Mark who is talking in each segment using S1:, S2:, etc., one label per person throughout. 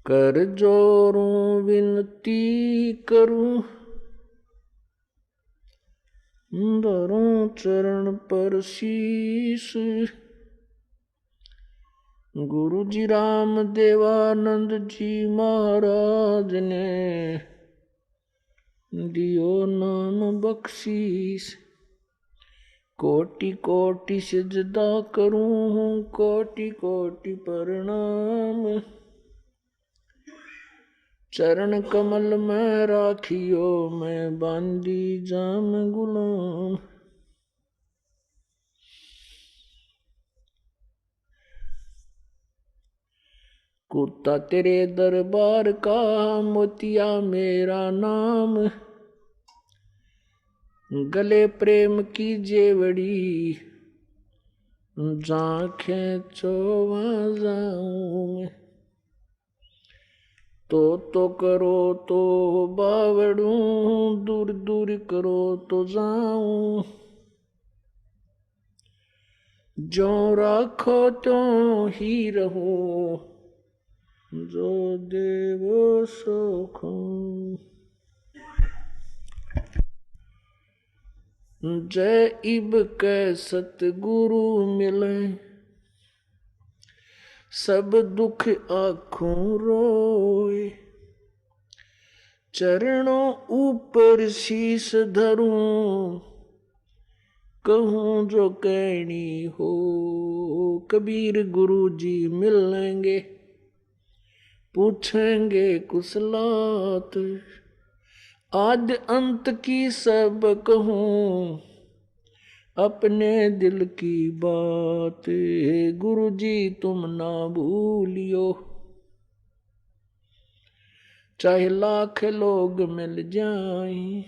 S1: कर जोरूं विनती करूं, धरूं चरण पर शीश। गुरु जी राम देवानंद जी महाराज ने दियो नाम बख्शीस। कोटि कोटि सिजदा करूं, कोटि कोटि प्रणाम। चरण कमल में राखियो, मैं बांदी जाम गुलाम। कुत्ता तेरे दरबार का, मोतिया मेरा नाम। गले प्रेम की जेवड़ी, जांखें चोवा जाऊं मैं। तो करो तो बावड़ूं, दूर दूर करो तो जाऊं। जो राखो त्यों ही रहूं, जो देवो सो खाऊं। जय इब के सतगुरु मिले, सब दुख आँखों रोए। चरणों ऊपर शीस धरूं, कहूँ जो कहनी हो। कबीर गुरु जी मिलेंगे, पूछेंगे कुशलात। आद्य अंत की सब कहूँ, अपने दिल की बात। गुरु जी तुम ना भूलियो, चाहे लाख लोग मिल जाएं।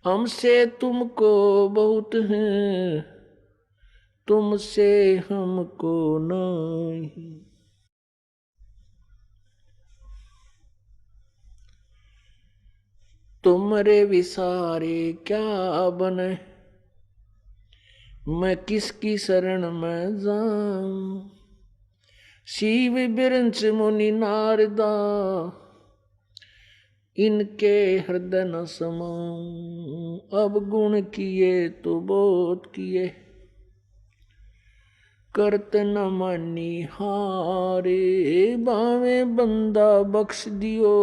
S1: हमसे तुमको बहुत है, तुमसे हमको नहीं। तुम्हारे विसारे क्या बने, मैं किसकी शरण में जाऊं। शिव बिरंच मुनि नारदा, इनके हृदय न समाऊं। अब गुण किए तो बहुत किए, करत न मानी हारे। बावे बंदा बख्श दियो,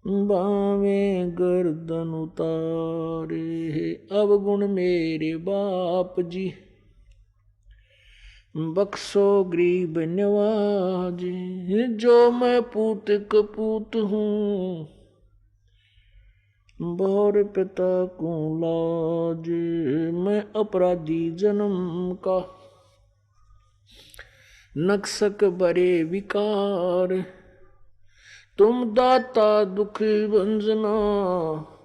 S1: बावे गर्दन उतारे। अब गुण मेरे बाप जी, बख्शो गरीब नवाज। जो मैं पूत कपूत हूँ, बहुर पिता को लाज। मैं अपराधी जन्म का, नक्सक बरे विकार। तुम दाता दुख भंजना,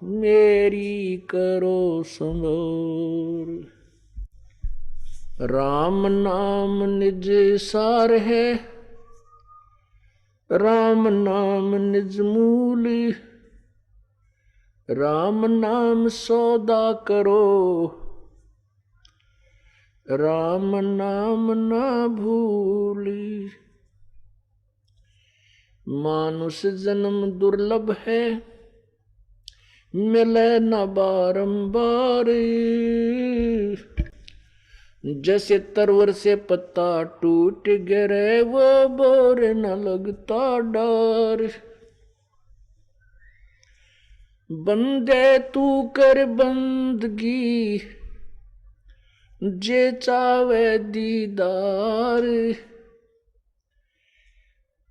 S1: मेरी करो संभार। राम नाम निज सार है, राम नाम निज मूल। राम नाम सौदा करो, राम नाम ना भूली। मानुष जन्म दुर्लभ है, मिले न बारंबार। जैसे तरवर से पत्ता टूट गिरे, वो बोर न लगता डर। बंदे तू कर बंदगी, जे चावे दीदार।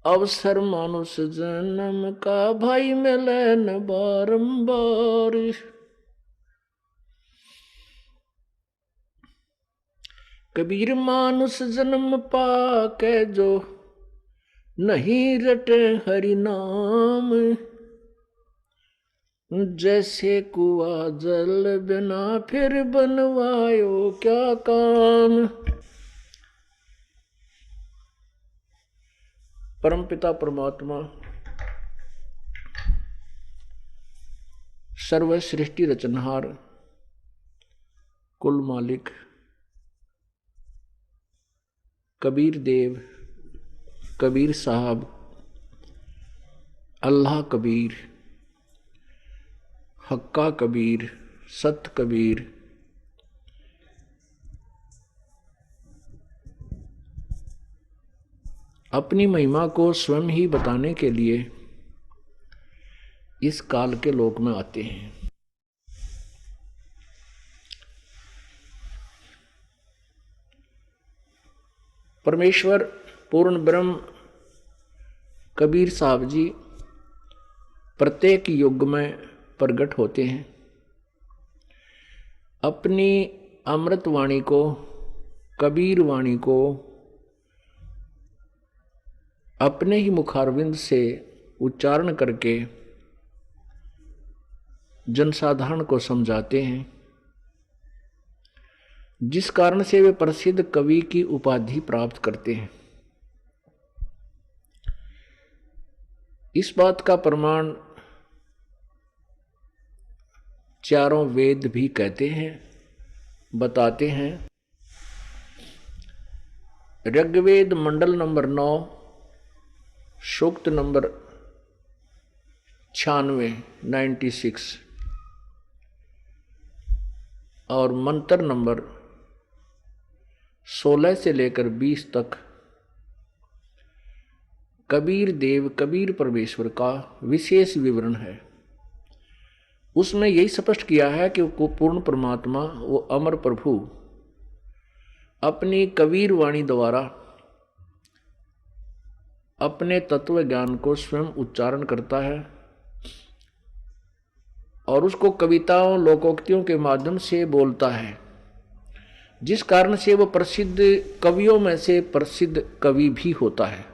S1: अवसर मानुष जन्म का, भाई मिले न बारंबार। कबीर मानुष जन्म पाके जो, नहीं रटे हरि नाम। जैसे कुआ जल बिना, फिर बनवायो क्या काम। परमपिता परमात्मा सर्व सृष्टि रचनहार, कुल मालिक कबीर देव कबीर साहब, अल्लाह कबीर, हक्का कबीर, सत कबीर, अपनी महिमा को स्वयं ही बताने के लिए इस काल के लोक में आते हैं। परमेश्वर पूर्ण ब्रह्म कबीर साहब जी प्रत्येक युग में प्रकट होते हैं। अपनी अमृत वाणी को, कबीर वाणी को अपने ही मुखारविंद से उच्चारण करके जनसाधारण को समझाते हैं, जिस कारण से वे प्रसिद्ध कवि की उपाधि प्राप्त करते हैं। इस बात का प्रमाण चारों वेद भी कहते हैं, बताते हैं। ऋग्वेद मंडल नंबर 9 सूक्त नंबर 96 और मंत्र नंबर 16 से लेकर 20 तक कबीर देव, कबीर परमेश्वर का विशेष विवरण है। उसमें यही स्पष्ट किया है कि वो पूर्ण परमात्मा, वो अमर प्रभु अपनी कबीर वाणी द्वारा अपने तत्व ज्ञान को स्वयं उच्चारण करता है और उसको कविताओं, लोकोक्तियों के माध्यम से बोलता है, जिस कारण से वो प्रसिद्ध कवियों में से प्रसिद्ध कवि भी होता है।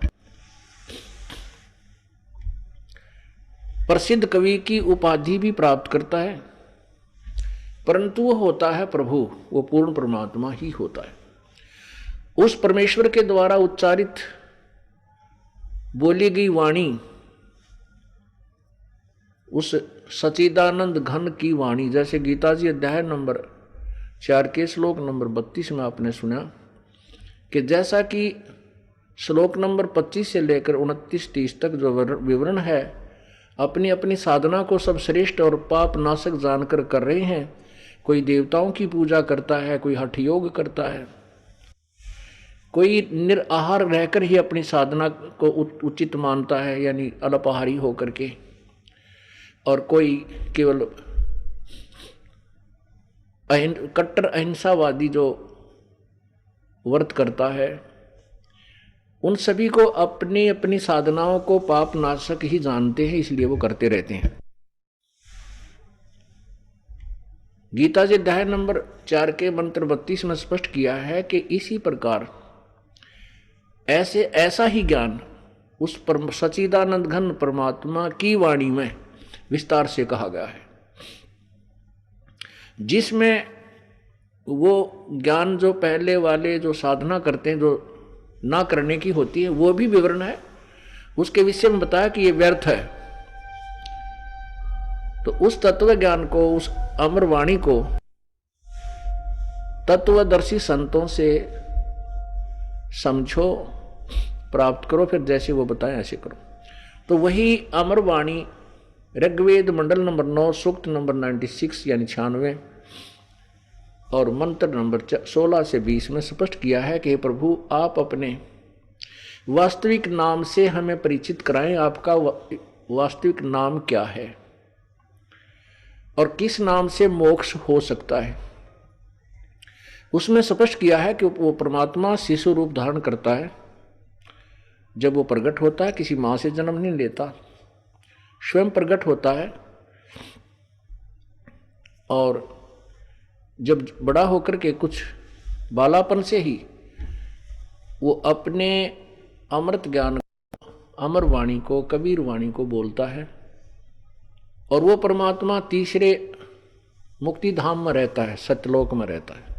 S1: प्रसिद्ध कवि की उपाधि भी प्राप्त करता है, परंतु वो होता है प्रभु, वो पूर्ण परमात्मा ही होता है। उस परमेश्वर के द्वारा उच्चारित बोली गई वाणी, उस सच्चिदानंद घन की वाणी, जैसे गीता जी अध्याय नंबर 4 के श्लोक नंबर 32 में आपने सुना कि जैसा कि श्लोक नंबर 25 से लेकर 29-30 तक जो विवरण है, अपनी अपनी साधना को सब श्रेष्ठ और पाप नाशक जानकर कर रहे हैं। कोई देवताओं की पूजा करता है, कोई हठ योग करता है, कोई निराहार रहकर ही अपनी साधना को उचित मानता है, यानी अल्पाहारी होकर के, और कोई केवल कट्टर अहिंसावादी जो व्रत करता है। उन सभी को अपनी अपनी साधनाओं को पाप नाशक ही जानते हैं, इसलिए वो करते रहते हैं। गीता जी अध्याय नंबर 4 के मंत्र 32 में स्पष्ट किया है कि इसी प्रकार ऐसा ही ज्ञान उस सच्चिदानंद घन परमात्मा की वाणी में विस्तार से कहा गया है, जिसमें वो ज्ञान जो पहले वाले जो साधना करते हैं, जो ना करने की होती है, वो भी विवरण है। उसके विषय में बताया कि ये व्यर्थ है। तो उस तत्व ज्ञान को, उस अमर वाणी को तत्वदर्शी संतों से समझो, प्राप्त करो, फिर जैसे वो बताएं ऐसे करो। तो वही अमर वाणी ऋग्वेद मंडल नंबर 9 सूक्त नंबर 96 यानी 96 और मंत्र नंबर 16 से 20 में स्पष्ट किया है कि प्रभु आप अपने वास्तविक नाम से हमें परिचित कराएं। आपका वास्तविक नाम क्या है और किस नाम से मोक्ष हो सकता है। उसमें स्पष्ट किया है कि वो परमात्मा शिशु रूप धारण करता है। जब वो प्रकट होता है, किसी माँ से जन्म नहीं लेता, स्वयं प्रकट होता है। और जब बड़ा होकर के कुछ बालापन से ही वो अपने अमृत ज्ञान, अमर वाणी को, कबीर वाणी को बोलता है, और वो परमात्मा तीसरे मुक्ति धाम में रहता है, सत्यलोक में रहता है।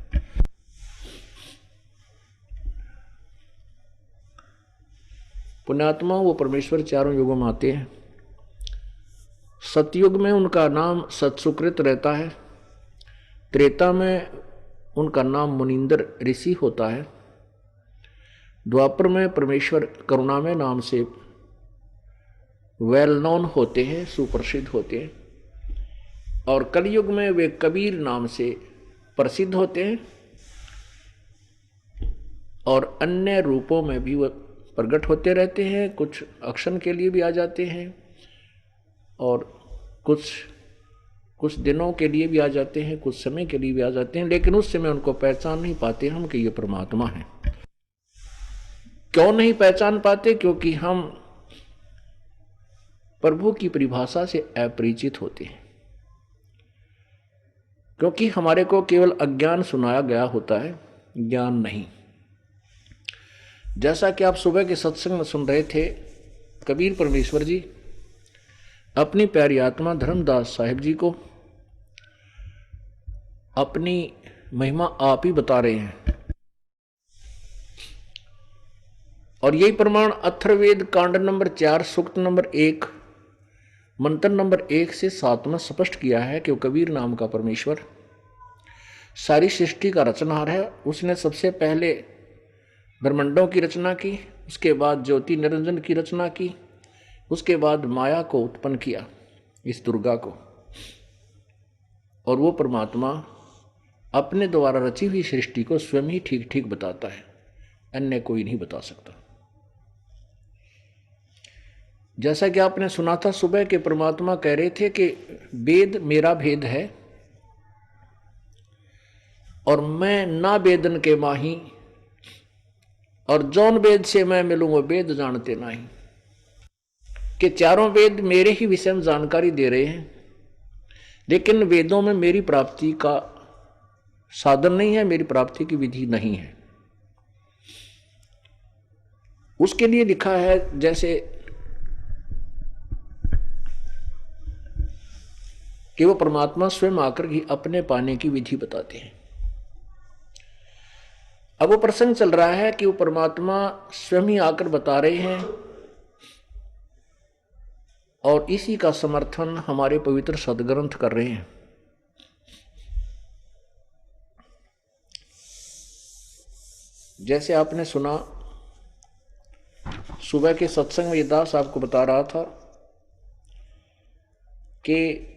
S1: पुण्यात्मा वो परमेश्वर चारों युगों में आते हैं। सतयुग में उनका नाम सत्सुकृत रहता है, त्रेता में उनका नाम मुनिंदर ऋषि होता है, द्वापर में परमेश्वर करुणामय नाम से वेल नोन होते हैं, सुप्रसिद्ध होते हैं, और कलयुग में वे कबीर नाम से प्रसिद्ध होते हैं, और अन्य रूपों में भी वह प्रकट होते रहते हैं। कुछ अक्षण के लिए भी आ जाते हैं और कुछ दिनों के लिए भी आ जाते हैं, कुछ समय के लिए भी आ जाते हैं, लेकिन उस समय उनको पहचान नहीं पाते हम कि ये परमात्मा है। क्यों नहीं पहचान पाते? क्योंकि हम प्रभु की परिभाषा से अपरिचित होते हैं, क्योंकि हमारे को केवल अज्ञान सुनाया गया होता है, ज्ञान नहीं। जैसा कि आप सुबह के सत्संग में सुन रहे थे, कबीर परमेश्वर जी अपनी प्यारी आत्मा धर्मदास साहिब जी को अपनी महिमा आप ही बता रहे हैं, और यही प्रमाण अथर्ववेद कांड नंबर 4 सूक्त नंबर 1 मंत्र नंबर 1 से 7 में स्पष्ट किया है कि वो कबीर नाम का परमेश्वर सारी सृष्टि का रचनहार है। उसने सबसे पहले ब्रह्मांडों की रचना की, उसके बाद ज्योति निरंजन की रचना की, उसके बाद माया को उत्पन्न किया, इस दुर्गा को। और वो परमात्मा अपने द्वारा रची हुई सृष्टि को स्वयं ही ठीक ठीक बताता है, अन्य कोई नहीं बता सकता। जैसा कि आपने सुना था सुबह के परमात्मा कह रहे थे कि वेद मेरा भेद है और मैं ना वेदन के माही, और जौन वेद से मैं मिलूं वो वेद जानते नहीं। कि चारों वेद मेरे ही विषय में जानकारी दे रहे हैं, लेकिन वेदों में मेरी प्राप्ति का साधन नहीं है, मेरी प्राप्ति की विधि नहीं है। उसके लिए लिखा है जैसे कि वो परमात्मा स्वयं आकर ही अपने पाने की विधि बताते हैं। अब वो प्रसंग चल रहा है कि वो परमात्मा स्वयं ही आकर बता रहे हैं, और इसी का समर्थन हमारे पवित्र सदग्रंथ कर रहे हैं। जैसे आपने सुना सुबह के सत्संग में, दास आपको बता रहा था कि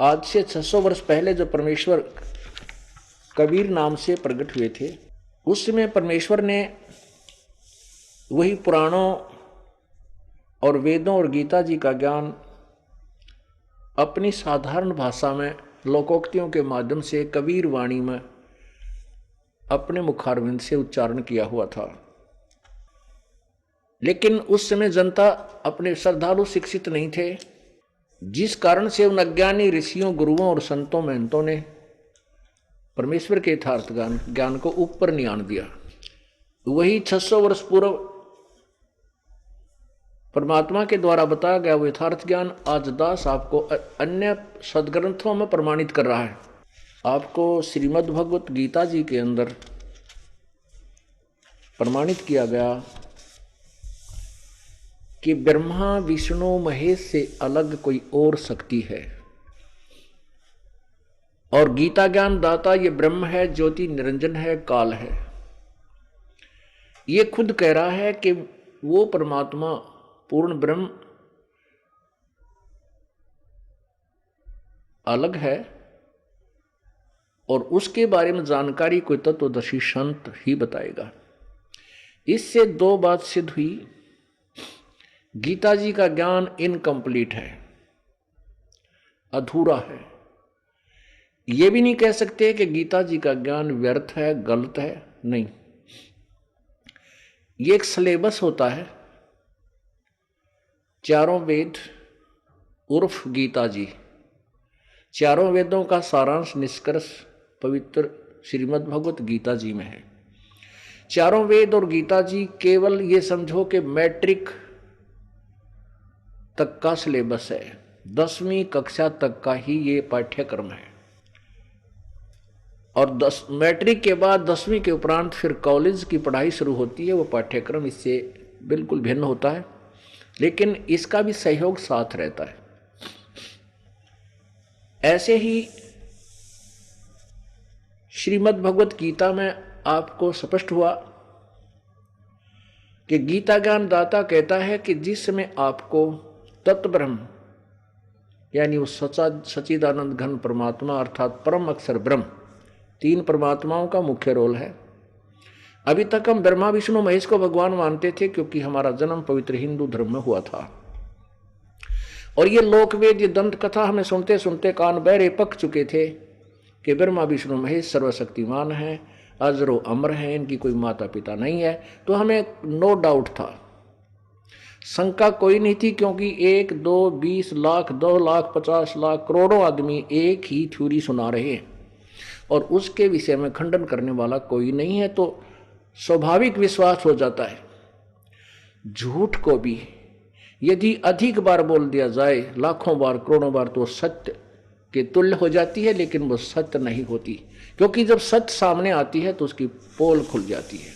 S1: आज से 600 वर्ष पहले जो परमेश्वर कबीर नाम से प्रकट हुए थे, उस समय परमेश्वर ने वही पुराणों और वेदों और गीता जी का ज्ञान अपनी साधारण भाषा में लोकोक्तियों के माध्यम से कबीर वाणी में अपने मुखारविंद से उच्चारण किया हुआ था। लेकिन उस समय जनता अपने श्रद्धालु शिक्षित नहीं थे, जिस कारण से उन अज्ञानी ऋषियों, गुरुओं और संतों महंतों ने परमेश्वर के यथार्थ ज्ञान को ऊपर नहीं आने दिया। वही 600 वर्ष पूर्व परमात्मा के द्वारा बताया गया वो यथार्थ ज्ञान आज दास आपको अन्य सदग्रंथों में प्रमाणित कर रहा है। आपको श्रीमद् भगवत गीता जी के अंदर प्रमाणित किया गया कि ब्रह्मा विष्णु महेश से अलग कोई और शक्ति है, और गीता ज्ञान दाता ये ब्रह्म है, ज्योति निरंजन है, काल है। ये खुद कह रहा है कि वो परमात्मा पूर्ण ब्रह्म अलग है, और उसके बारे में जानकारी कोई तत्वदर्शी संत ही बताएगा। इससे दो बात सिद्ध हुई, गीता जी का ज्ञान इनकम्प्लीट है, अधूरा है। ये भी नहीं कह सकते कि गीता जी का ज्ञान व्यर्थ है, गलत है, नहीं। ये एक सिलेबस होता है, चारों वेद उर्फ गीता जी, चारों वेदों का सारांश निष्कर्ष पवित्र श्रीमद् भगवत गीता जी में है। चारों वेद और गीता जी केवल ये समझो कि मैट्रिक तक का सिलेबस है, 10वीं कक्षा तक का ही ये पाठ्यक्रम है, और मैट्रिक के बाद 10वीं के उपरांत फिर कॉलेज की पढ़ाई शुरू होती है। वो पाठ्यक्रम इससे बिल्कुल भिन्न होता है, लेकिन इसका भी सहयोग साथ रहता है। ऐसे ही श्रीमद् भगवत गीता में आपको स्पष्ट हुआ कि गीता ज्ञान दाता कहता है कि जिसमें आपको तत्व ब्रह्म यानी उस सच्चिदानंद घन परमात्मा अर्थात परम अक्षर ब्रह्म, तीन परमात्माओं का मुख्य रोल है। अभी तक हम ब्रह्मा विष्णु महेश को भगवान मानते थे क्योंकि हमारा जन्म पवित्र हिंदू धर्म में हुआ था, और ये लोकवेद, ये दंत कथा हमें सुनते सुनते कान बहरे पक चुके थे कि ब्रह्मा विष्णु महेश सर्वशक्तिमान हैं, अजरो अमर हैं, इनकी कोई माता पिता नहीं है। तो हमें नो डाउट था, शंका कोई नहीं थी, क्योंकि 1, 2, 20 लाख, 2 लाख, 50 लाख, करोड़ों आदमी एक ही थ्योरी सुना रहे हैं और उसके विषय में खंडन करने वाला कोई नहीं है। तो स्वाभाविक विश्वास हो जाता है। झूठ को भी यदि अधिक बार बोल दिया जाए, लाखों बार, करोड़ों बार, तो सत्य के तुल्य हो जाती है, लेकिन वो सत्य नहीं होती, क्योंकि जब सत्य सामने आती है तो उसकी पोल खुल जाती है।